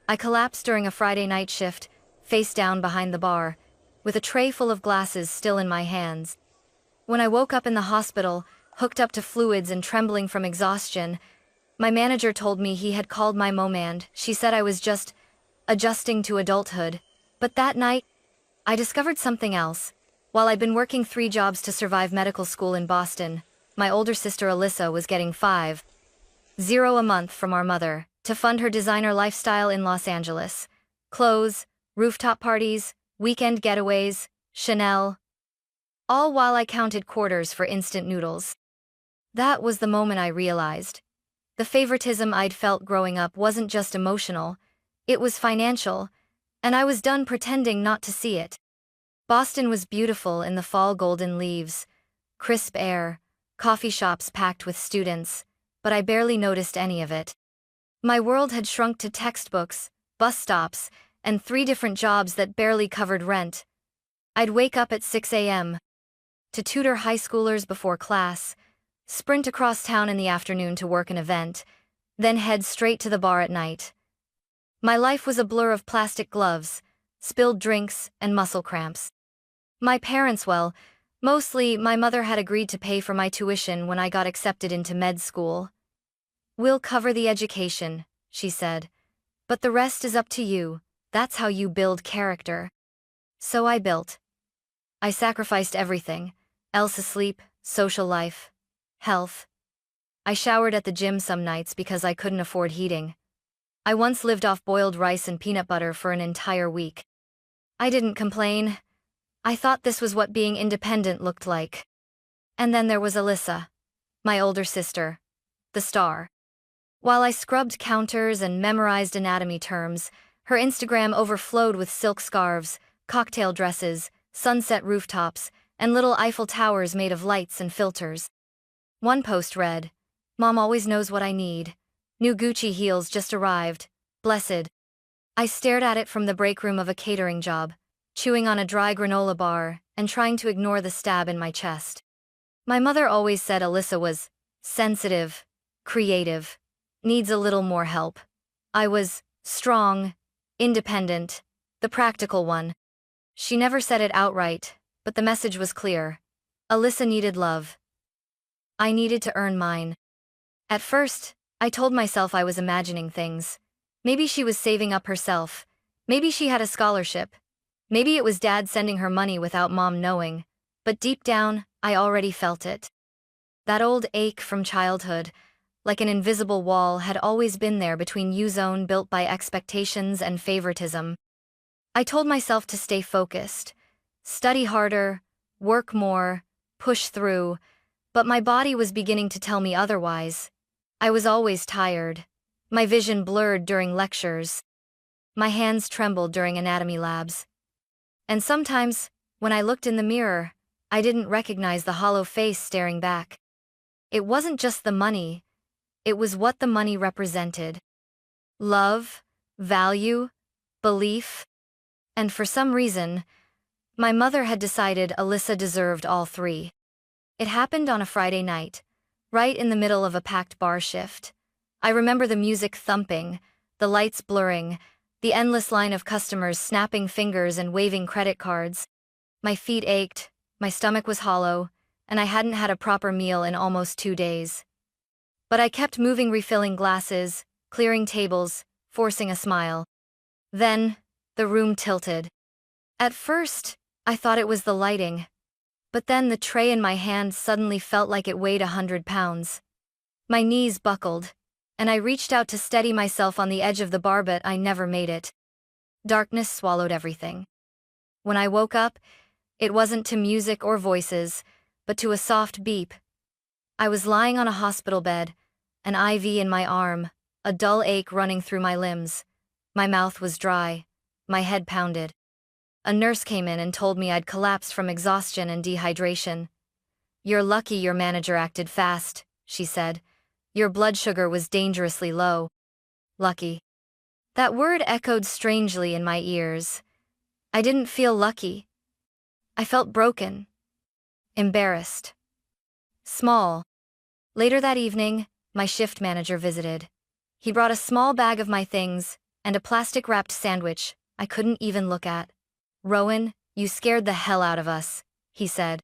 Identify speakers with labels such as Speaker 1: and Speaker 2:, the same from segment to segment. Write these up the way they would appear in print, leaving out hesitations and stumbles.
Speaker 1: I collapsed during a Friday night shift, face down behind the bar, with a tray full of glasses still in my hands. When I woke up in the hospital, hooked up to fluids and trembling from exhaustion, my manager told me he had called my momand. She said I was just adjusting to adulthood. But that night, I discovered something else. While I'd been working 3 jobs to survive medical school in Boston, my older sister Alyssa was getting 5,000 a month from our mother to fund her designer lifestyle in Los Angeles. Clothes, rooftop parties, weekend getaways, Chanel. All while I counted quarters for instant noodles. That was the moment I realized. The favoritism I'd felt growing up wasn't just emotional, it was financial, and I was done pretending not to see it. Boston was beautiful in the fall golden leaves, crisp air, coffee shops packed with students, but I barely noticed any of it. My world had shrunk to textbooks, bus stops, and 3 different jobs that barely covered rent. I'd wake up at 6 a.m. to tutor high schoolers before class, sprint across town in the afternoon to work an event, then head straight to the bar at night. My life was a blur of plastic gloves, spilled drinks, and muscle cramps. My parents, well, mostly my mother had agreed to pay for my tuition when I got accepted into med school. "We'll cover the education," she said, "but the rest is up to you. That's how you build character." So I built. I sacrificed everything: else sleep, social life, health. I showered at the gym some nights because I couldn't afford heating. I once lived off boiled rice and peanut butter for an entire week. I didn't complain. I thought this was what being independent looked like. And then there was Alyssa, my older sister, the star. While I scrubbed counters and memorized anatomy terms, her Instagram overflowed with silk scarves, cocktail dresses, sunset rooftops, and little Eiffel Towers made of lights and filters. One post read, "Mom always knows what I need. New Gucci heels just arrived. Blessed." I stared at it from the break room of a catering job, chewing on a dry granola bar and trying to ignore the stab in my chest. My mother always said Alyssa was sensitive, creative, needs a little more help. I was strong, independent, the practical one. She never said it outright, but the message was clear. Alyssa needed love. I needed to earn mine. At first, I told myself I was imagining things. Maybe she was saving up herself. Maybe she had a scholarship. Maybe it was Dad sending her money without Mom knowing. But deep down, I already felt it. That old ache from childhood, like an invisible wall, had always been there between U-zone built by expectations and favoritism. I told myself to stay focused, study harder, work more, push through, but my body was beginning to tell me otherwise. I was always tired. My vision blurred during lectures. My hands trembled during anatomy labs. And sometimes, when I looked in the mirror, I didn't recognize the hollow face staring back. It wasn't just the money, it was what the money represented. Love, value, belief. And for some reason, my mother had decided Alyssa deserved all 3. It happened on a Friday night, right in the middle of a packed bar shift. I remember the music thumping, the lights blurring, the endless line of customers snapping fingers and waving credit cards. My feet ached, my stomach was hollow, and I hadn't had a proper meal in almost 2 days. But I kept moving, refilling glasses, clearing tables, forcing a smile. Then, the room tilted. At first, I thought it was the lighting. But then the tray in my hand suddenly felt like it weighed 100 pounds. My knees buckled, and I reached out to steady myself on the edge of the bar, but I never made it. Darkness swallowed everything. When I woke up, it wasn't to music or voices, but to a soft beep. I was lying on a hospital bed, an IV in my arm, a dull ache running through my limbs. My mouth was dry, my head pounded. A nurse came in and told me I'd collapsed from exhaustion and dehydration. "You're lucky your manager acted fast," she said. "Your blood sugar was dangerously low." Lucky. That word echoed strangely in my ears. I didn't feel lucky. I felt broken. Embarrassed. Small. Later that evening, my shift manager visited. He brought a small bag of my things, and a plastic-wrapped sandwich I couldn't even look at. "Rowan, you scared the hell out of us," he said.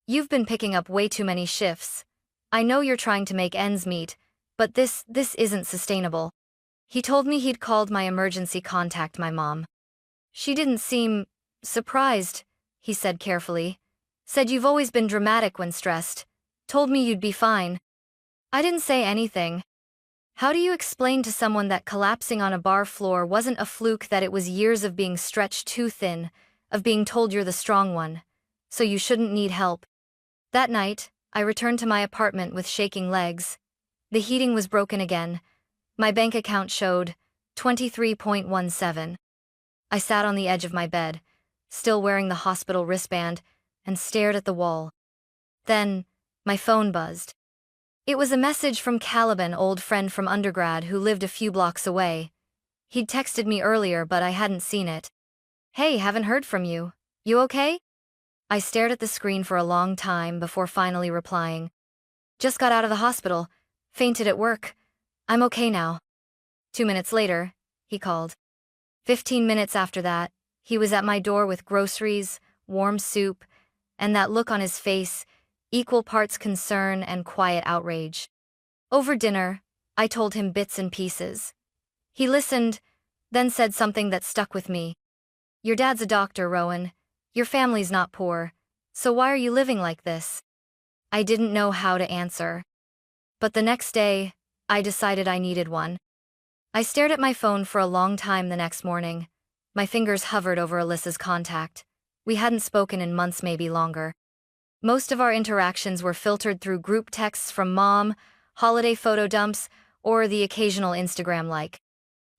Speaker 1: "You've been picking up way too many shifts. I know you're trying to make ends meet, but this isn't sustainable." He told me he'd called my emergency contact, my mom. "She didn't seem surprised," he said carefully. "Said you've always been dramatic when stressed. Told me you'd be fine." I didn't say anything. How do you explain to someone that collapsing on a bar floor wasn't a fluke, that it was years of being stretched too thin, of being told you're the strong one, so you shouldn't need help? That night, I returned to my apartment with shaking legs. The heating was broken again. My bank account showed 23.17. I sat on the edge of my bed, still wearing the hospital wristband, and stared at the wall. Then, my phone buzzed. It was a message from Caleb, an old friend from undergrad who lived a few blocks away. He'd texted me earlier, but I hadn't seen it. "Hey, haven't heard from you. You okay?" I stared at the screen for a long time before finally replying. "Just got out of the hospital. Fainted at work. I'm okay now." 2 minutes later, he called. 15 minutes after that, he was at my door with groceries, warm soup, and that look on his face, equal parts concern and quiet outrage. Over dinner, I told him bits and pieces. He listened, then said something that stuck with me. "Your dad's a doctor, Rowan. Your family's not poor, so why are you living like this?" I didn't know how to answer. But the next day, I decided I needed one. I stared at my phone for a long time the next morning. My fingers hovered over Alyssa's contact. We hadn't spoken in months, maybe longer. Most of our interactions were filtered through group texts from Mom, holiday photo dumps, or the occasional Instagram like.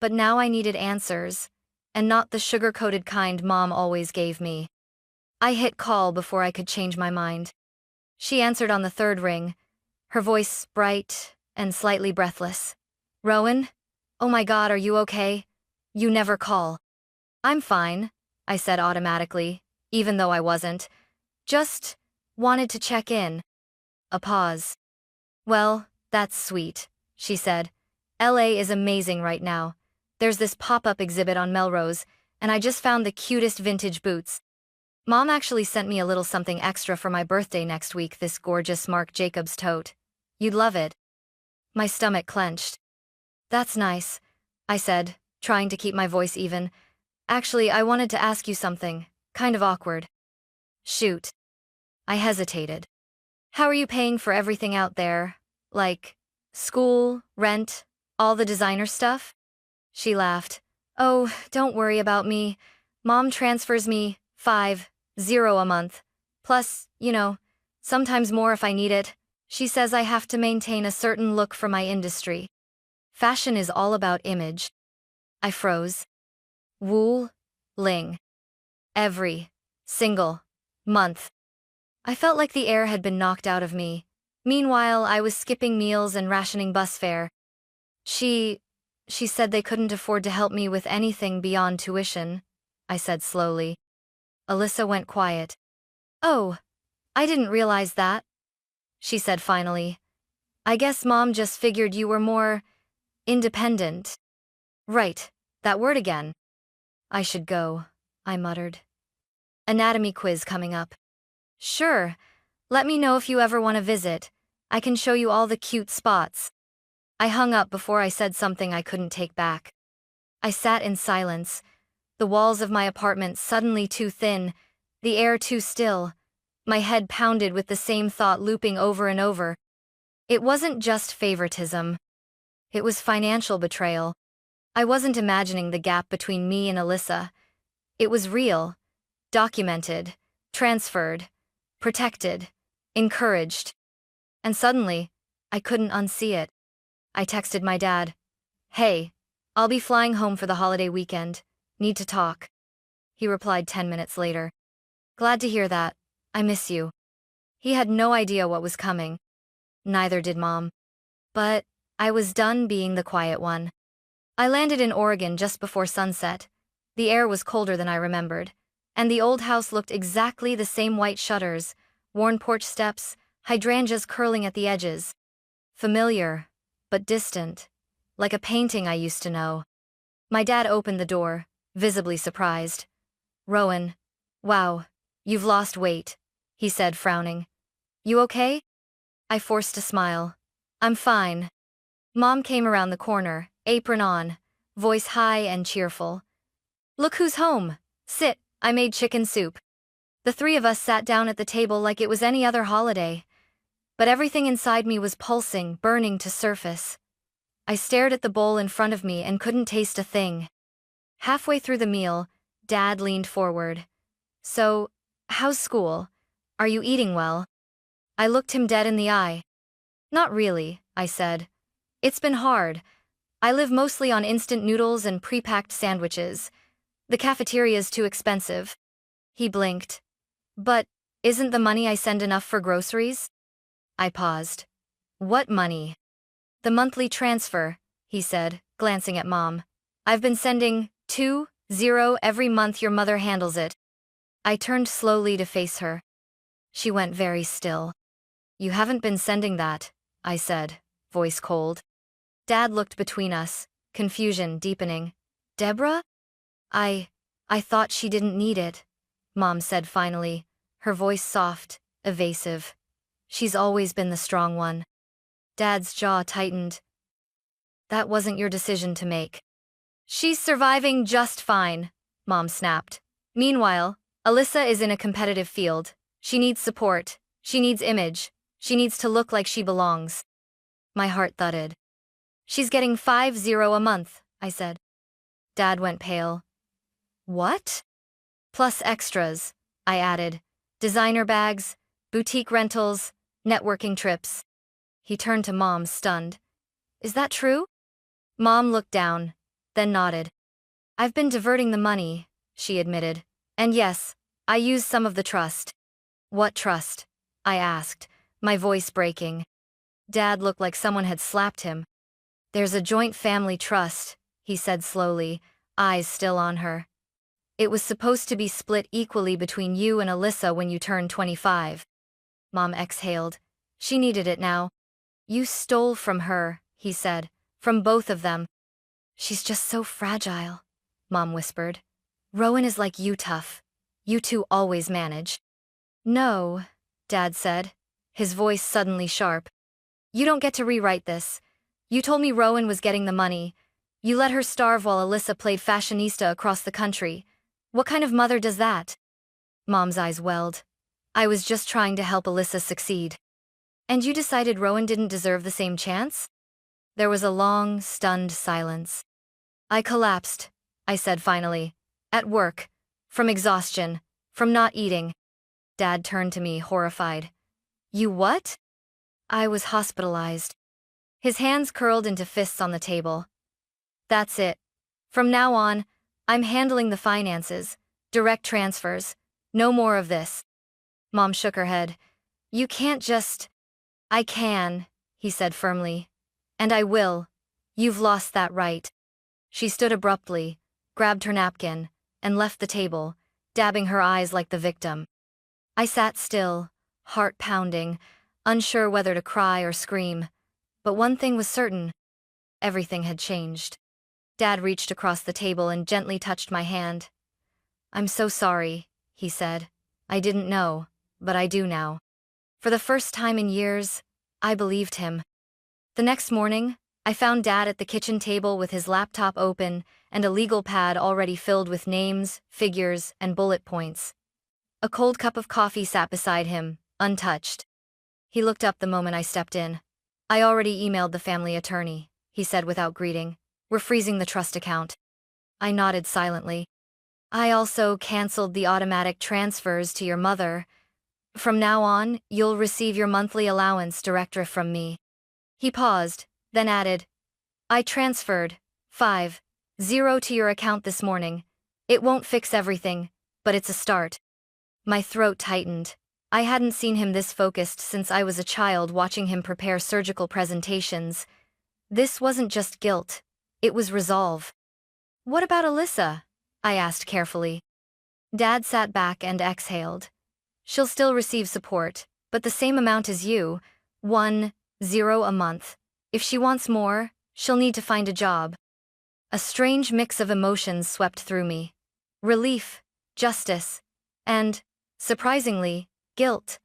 Speaker 1: But now I needed answers, and not the sugar-coated kind Mom always gave me. I hit call before I could change my mind. She answered on the third ring, her voice bright and slightly breathless. "Rowan? Oh my God, are you okay? You never call." "I'm fine," I said automatically, even though I wasn't. "Just wanted to check in." A pause. "Well, that's sweet," she said. "LA is amazing right now. There's this pop-up exhibit on Melrose, and I just found the cutest vintage boots. Mom actually sent me a little something extra for my birthday next week, this gorgeous Marc Jacobs tote. You'd love it." My stomach clenched. "That's nice," I said, trying to keep my voice even. "Actually, I wanted to ask you something, kind of awkward." "Shoot." I hesitated. "How are you paying for everything out there? Like, school, rent, all the designer stuff?" She laughed. "Oh, don't worry about me. Mom transfers me $50 a month. Plus, sometimes more if I need it. She says I have to maintain a certain look for my industry. Fashion is all about image." I froze. Wool, Ling. Every single month. I felt like the air had been knocked out of me. Meanwhile, I was skipping meals and rationing bus fare. She said they couldn't afford to help me with anything beyond tuition," I said slowly. Alyssa went quiet. "Oh, I didn't realize that," she said finally. "I guess Mom just figured you were more independent." "Right, that word again." "I should go," I muttered. "Anatomy quiz coming up." "Sure, let me know if you ever want to visit. I can show you all the cute spots." I hung up before I said something I couldn't take back. I sat in silence, the walls of my apartment suddenly too thin, the air too still. My head pounded with the same thought looping over and over. It wasn't just favoritism. It was financial betrayal. I wasn't imagining the gap between me and Alyssa. It was real, documented, transferred, protected, encouraged. And suddenly, I couldn't unsee it. I texted my dad. "Hey, I'll be flying home for the holiday weekend. Need to talk." He replied 10 minutes later. "Glad to hear that. I miss you." He had no idea what was coming. Neither did Mom. But I was done being the quiet one. I landed in Oregon just before sunset. The air was colder than I remembered, and the old house looked exactly the same: white shutters, worn porch steps, hydrangeas curling at the edges. Familiar, but distant, like a painting I used to know. My dad opened the door, visibly surprised. Rowan. Wow. You've lost weight, he said, frowning. You okay? I forced a smile. I'm fine. Mom came around the corner, apron on, voice high and cheerful. Look who's home. Sit, I made chicken soup. The three of us sat down at the table like it was any other holiday. But everything inside me was pulsing, burning to surface. I stared at the bowl in front of me and couldn't taste a thing. Halfway through the meal, Dad leaned forward. So, how's school? Are you eating well? I looked him dead in the eye. Not really, I said. It's been hard. I live mostly on instant noodles and pre-packed sandwiches. The cafeteria's too expensive. He blinked. But, isn't the money I send enough for groceries? I paused. What money? The monthly transfer, he said, glancing at Mom. I've been sending 2-0 every month. Your mother handles it. I turned slowly to face her. She went very still. You haven't been sending that, I said, voice cold. Dad looked between us, confusion deepening. Deborah? I thought she didn't need it, Mom said finally, her voice soft, evasive. She's always been the strong one. Dad's jaw tightened. That wasn't your decision to make. She's surviving just fine, Mom snapped. Meanwhile, Alyssa is in a competitive field. She needs support. She needs image. She needs to look like she belongs. My heart thudded. She's getting 5-0 a month, I said. Dad went pale. What? Plus extras, I added. Designer bags, boutique rentals, networking trips. He turned to Mom, stunned. Is that true? Mom looked down, then nodded. I've been diverting the money, she admitted. And yes, I used some of the trust. What trust? I asked, my voice breaking. Dad looked like someone had slapped him. There's a joint family trust, he said slowly, eyes still on her. It was supposed to be split equally between you and Alyssa when you turned 25. Mom exhaled. She needed it now. You stole from her, he said, from both of them. She's just so fragile, Mom whispered. Rowan is like you, tough. You two always manage. No, Dad said, his voice suddenly sharp. You don't get to rewrite this. You told me Rowan was getting the money. You let her starve while Alyssa played fashionista across the country. What kind of mother does that? Mom's eyes welled. I was just trying to help Alyssa succeed. And you decided Rowan didn't deserve the same chance? There was a long, stunned silence. I collapsed, I said finally. At work. From exhaustion. From not eating. Dad turned to me, horrified. You what? I was hospitalized. His hands curled into fists on the table. That's it. From now on, I'm handling the finances, direct transfers. No more of this. Mom shook her head. You can't just... I can, he said firmly. And I will. You've lost that right. She stood abruptly, grabbed her napkin, and left the table, dabbing her eyes like the victim. I sat still, heart pounding, unsure whether to cry or scream. But one thing was certain. Everything had changed. Dad reached across the table and gently touched my hand. I'm so sorry, he said. I didn't know, but I do now. For the first time in years, I believed him. The next morning, I found Dad at the kitchen table with his laptop open and a legal pad already filled with names, figures, and bullet points. A cold cup of coffee sat beside him, untouched. He looked up the moment I stepped in. I already emailed the family attorney, he said without greeting. We're freezing the trust account. I nodded silently. I also canceled the automatic transfers to your mother. From now on, you'll receive your monthly allowance direct from me. He paused, then added, I transferred 5-0 to your account this morning. It won't fix everything, but it's a start. My throat tightened. I hadn't seen him this focused since I was a child watching him prepare surgical presentations. This wasn't just guilt. It was resolve. What about Alyssa? I asked carefully. Dad sat back and exhaled. She'll still receive support, but the same amount as you, 1-0 a month. If she wants more, she'll need to find a job. A strange mix of emotions swept through me. Relief, justice, and, surprisingly, guilt.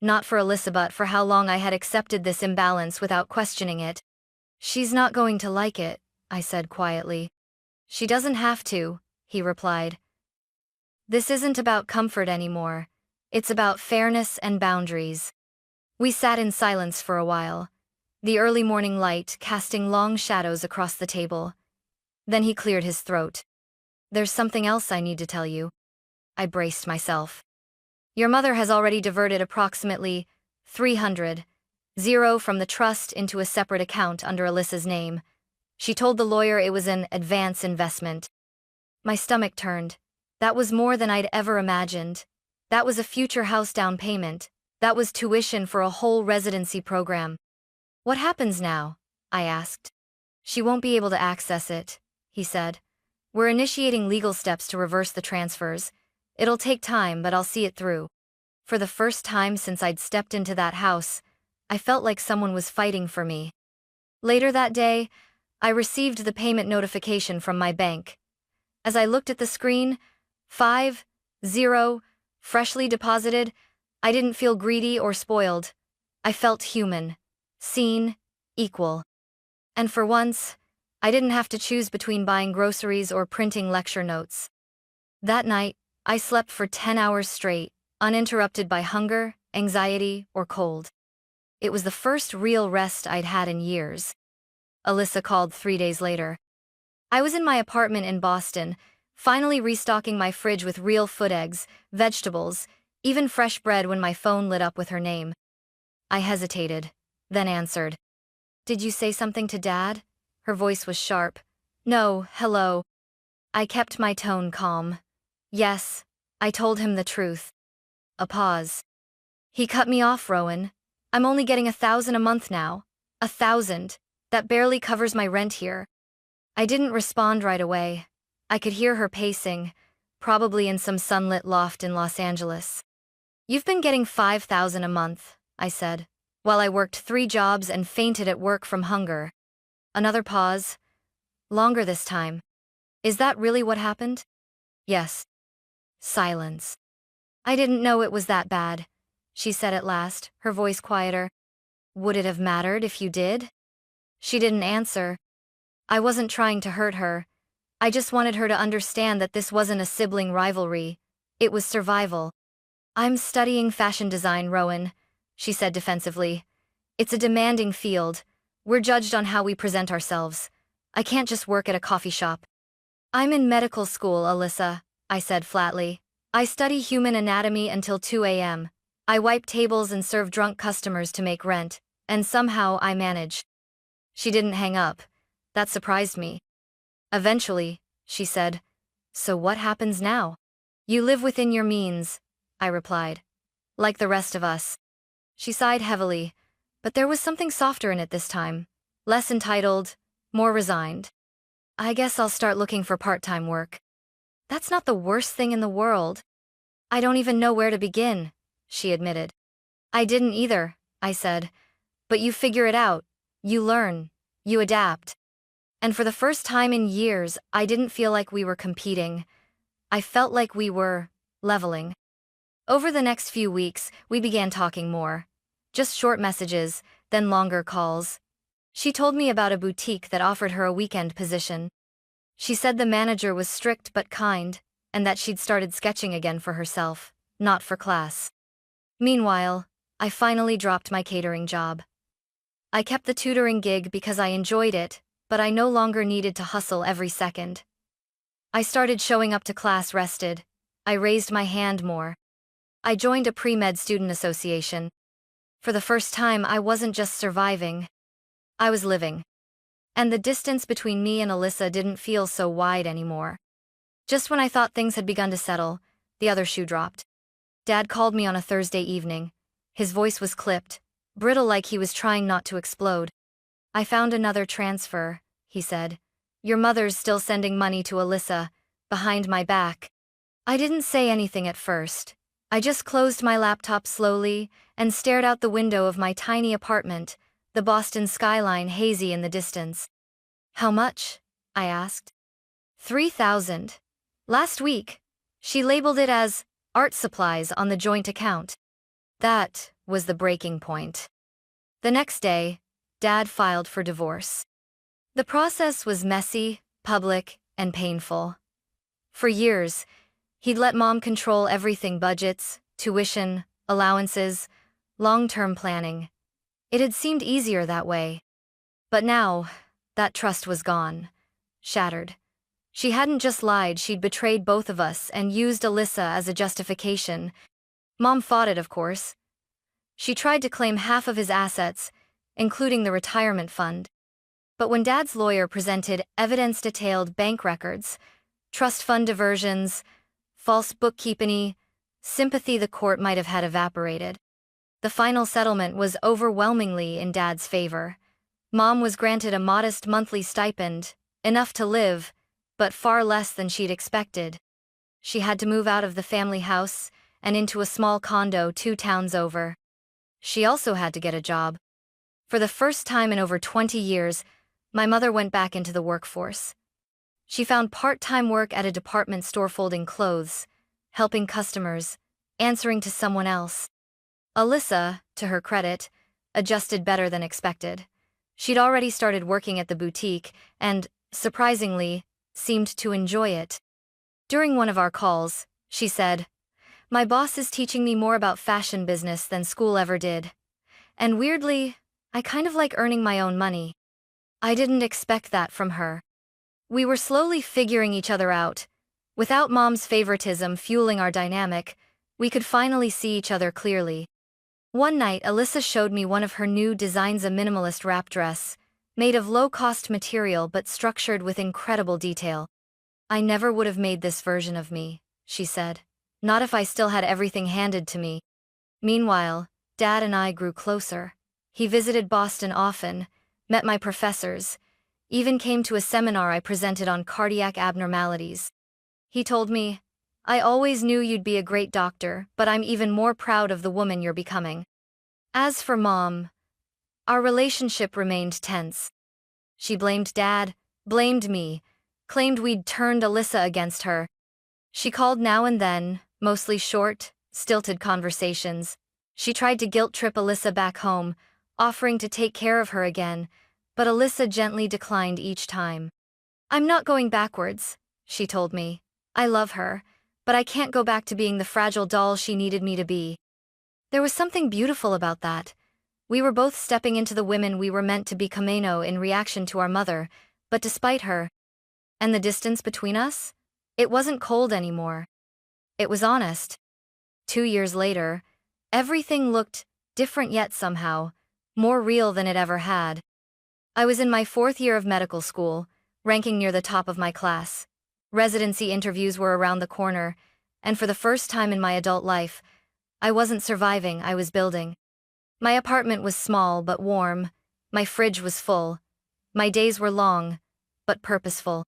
Speaker 1: Not for Alyssa but for how long I had accepted this imbalance without questioning it. "She's not going to like it," I said quietly. "She doesn't have to," he replied. "This isn't about comfort anymore. It's about fairness and boundaries." We sat in silence for a while, the early morning light casting long shadows across the table. Then he cleared his throat. "There's something else I need to tell you." I braced myself. "Your mother has already diverted approximately 300 from the trust into a separate account under Alyssa's name. She told the lawyer it was an advance investment." My stomach turned. That was more than I'd ever imagined. That was a future house down payment. That was tuition for a whole residency program. "What happens now?" I asked. "She won't be able to access it," he said. "We're initiating legal steps to reverse the transfers. It'll take time, but I'll see it through." For the first time since I'd stepped into that house, I felt like someone was fighting for me. Later that day, I received the payment notification from my bank. As I looked at the screen, 50, freshly deposited, I didn't feel greedy or spoiled. I felt human, seen, equal. And for once, I didn't have to choose between buying groceries or printing lecture notes. That night, I slept for 10 hours straight, uninterrupted by hunger, anxiety, or cold. It was the first real rest I'd had in years. Alyssa called 3 days later. I was in my apartment in Boston, finally restocking my fridge with real food eggs, vegetables, even fresh bread when my phone lit up with her name. I hesitated, then answered. "Did you say something to Dad?" Her voice was sharp. "No, hello." I kept my tone calm. "Yes, I told him the truth." A pause. "He cut me off, Rowan. I'm only getting 1,000 a month now. 1,000. That barely covers my rent here." I didn't respond right away. I could hear her pacing, probably in some sunlit loft in Los Angeles. "You've been getting 5,000 a month," I said, while I worked 3 jobs and fainted at work from hunger. Another pause. Longer this time. "Is that really what happened?" "Yes." Silence. "I didn't know it was that bad," she said at last, her voice quieter. "Would it have mattered if you did?" She didn't answer. I wasn't trying to hurt her. I just wanted her to understand that this wasn't a sibling rivalry. It was survival. "I'm studying fashion design, Rowan," she said defensively. "It's a demanding field. We're judged on how we present ourselves. I can't just work at a coffee shop." "I'm in medical school, Alyssa," I said flatly. "I study human anatomy until 2 a.m. I wipe tables and serve drunk customers to make rent, and somehow I manage." She didn't hang up. That surprised me. "Eventually," she said. "So what happens now?" "You live within your means," I replied. "Like the rest of us." She sighed heavily, but there was something softer in it this time. Less entitled, more resigned. "I guess I'll start looking for part-time work." "That's not the worst thing in the world." "I don't even know where to begin," she admitted. "I didn't either," I said. "But you figure it out. You learn. You adapt." And for the first time in years, I didn't feel like we were competing. I felt like we were leveling. Over the next few weeks, we began talking more. Just short messages, then longer calls. She told me about a boutique that offered her a weekend position. She said the manager was strict but kind, and that she'd started sketching again for herself, not for class. Meanwhile, I finally dropped my catering job. I kept the tutoring gig because I enjoyed it, but I no longer needed to hustle every second. I started showing up to class rested. I raised my hand more. I joined a pre-med student association. For the first time, I wasn't just surviving. I was living. And the distance between me and Alyssa didn't feel so wide anymore. Just when I thought things had begun to settle, the other shoe dropped. Dad called me on a Thursday evening. His voice was clipped, brittle like he was trying not to explode. "I found another transfer," he said. "Your mother's still sending money to Alyssa, behind my back." I didn't say anything at first. I just closed my laptop slowly and stared out the window of my tiny apartment, the Boston skyline hazy in the distance. "How much?" I asked. 3,000. Last week. She labeled it as art supplies on the joint account. That was the breaking point. The next day, Dad filed for divorce. The process was messy, public, and painful. For years, he'd let Mom control everything: budgets, tuition, allowances, long-term planning. It had seemed easier that way. But now, that trust was gone, shattered. She hadn't just lied, she'd betrayed both of us and used Alyssa as a justification. Mom fought it, of course. She tried to claim half of his assets, including the retirement fund. But when Dad's lawyer presented evidence-detailed bank records, trust fund diversions, false bookkeeping, sympathy the court might have had evaporated. The final settlement was overwhelmingly in Dad's favor. Mom was granted a modest monthly stipend, enough to live, but far less than she'd expected. She had to move out of the family house and into a small condo 2 towns over. She also had to get a job. For the first time in over 20 years, my mother went back into the workforce. She found part-time work at a department store folding clothes, helping customers, answering to someone else. Alyssa, to her credit, adjusted better than expected. She'd already started working at the boutique and, surprisingly, seemed to enjoy it. During one of our calls, she said, "My boss is teaching me more about fashion business than school ever did. And weirdly, I kind of like earning my own money." I didn't expect that from her. We were slowly figuring each other out. Without Mom's favoritism fueling our dynamic, we could finally see each other clearly. One night, Alyssa showed me one of her new designs, a minimalist wrap dress, made of low-cost material but structured with incredible detail. "I never would have made this version of me," she said. "Not if I still had everything handed to me." Meanwhile, Dad and I grew closer. He visited Boston often, met my professors, even came to a seminar I presented on cardiac abnormalities. He told me, "I always knew you'd be a great doctor, but I'm even more proud of the woman you're becoming." As for Mom, our relationship remained tense. She blamed Dad, blamed me, claimed we'd turned Alyssa against her. She called now and then, mostly short, stilted conversations. She tried to guilt-trip Alyssa back home, offering to take care of her again, but Alyssa gently declined each time. "I'm not going backwards," she told me. "I love her, but I can't go back to being the fragile doll she needed me to be." There was something beautiful about that. We were both stepping into the women we were meant to become in reaction to our mother, but despite her. And the distance between us? It wasn't cold anymore. It was honest. 2 years later, everything looked different, yet somehow more real than it ever had. I was in my 4th year of medical school, ranking near the top of my class. Residency interviews were around the corner, and for the first time in my adult life, I wasn't surviving, I was building. My apartment was small but warm, my fridge was full. My days were long, but purposeful.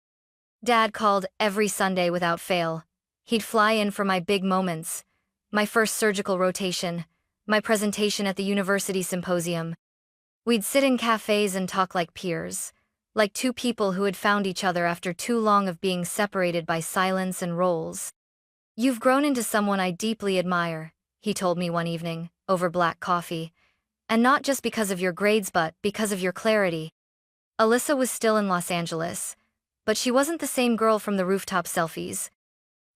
Speaker 1: Dad called every Sunday without fail. He'd fly in for my big moments, my first surgical rotation, my presentation at the university symposium. We'd sit in cafes and talk like peers, like 2 people who had found each other after too long of being separated by silence and roles. "You've grown into someone I deeply admire," he told me one evening, over black coffee. "And not just because of your grades but because of your clarity." Alyssa was still in Los Angeles, but she wasn't the same girl from the rooftop selfies.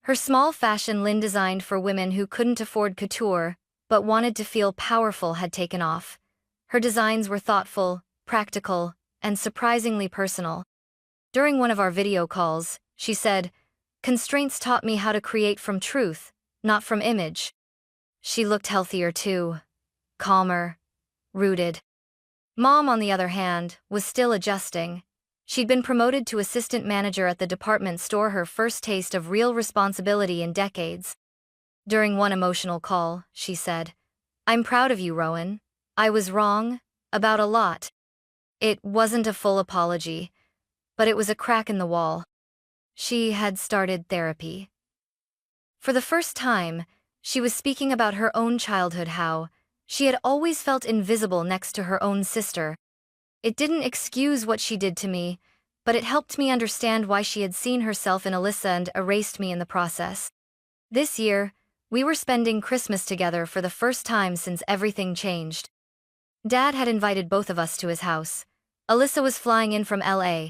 Speaker 1: Her small fashion line designed for women who couldn't afford couture but wanted to feel powerful had taken off. Her designs were thoughtful, practical, and surprisingly personal. During one of our video calls, she said, "Constraints taught me how to create from truth, not from image." She looked healthier too, calmer, rooted. Mom, on the other hand, was still adjusting. She'd been promoted to assistant manager at the department store, her first taste of real responsibility in decades. During one emotional call, she said, "I'm proud of you, Rowan. I was wrong about a lot." It wasn't a full apology, but it was a crack in the wall. She had started therapy. For the first time, she was speaking about her own childhood, how she had always felt invisible next to her own sister. It didn't excuse what she did to me, but it helped me understand why she had seen herself in Alyssa and erased me in the process. This year, we were spending Christmas together for the first time since everything changed. Dad had invited both of us to his house. Alyssa was flying in from LA.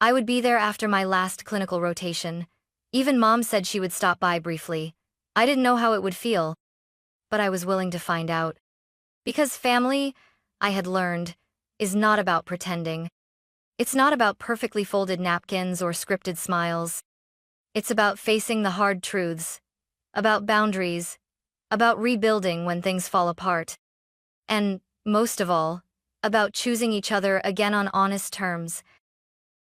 Speaker 1: I would be there after my last clinical rotation. Even Mom said she would stop by briefly. I didn't know how it would feel, but I was willing to find out. Because family, I had learned, is not about pretending. It's not about perfectly folded napkins or scripted smiles. It's about facing the hard truths, about boundaries, about rebuilding when things fall apart. And, most of all, about choosing each other again on honest terms.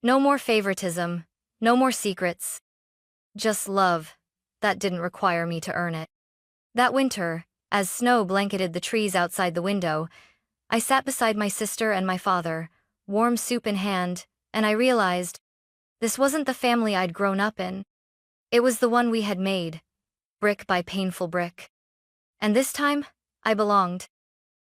Speaker 1: No more favoritism, no more secrets. Just love that didn't require me to earn it. That winter, as snow blanketed the trees outside the window, I sat beside my sister and my father, warm soup in hand, and I realized this wasn't the family I'd grown up in. It was the one we had made, brick by painful brick. And this time, I belonged.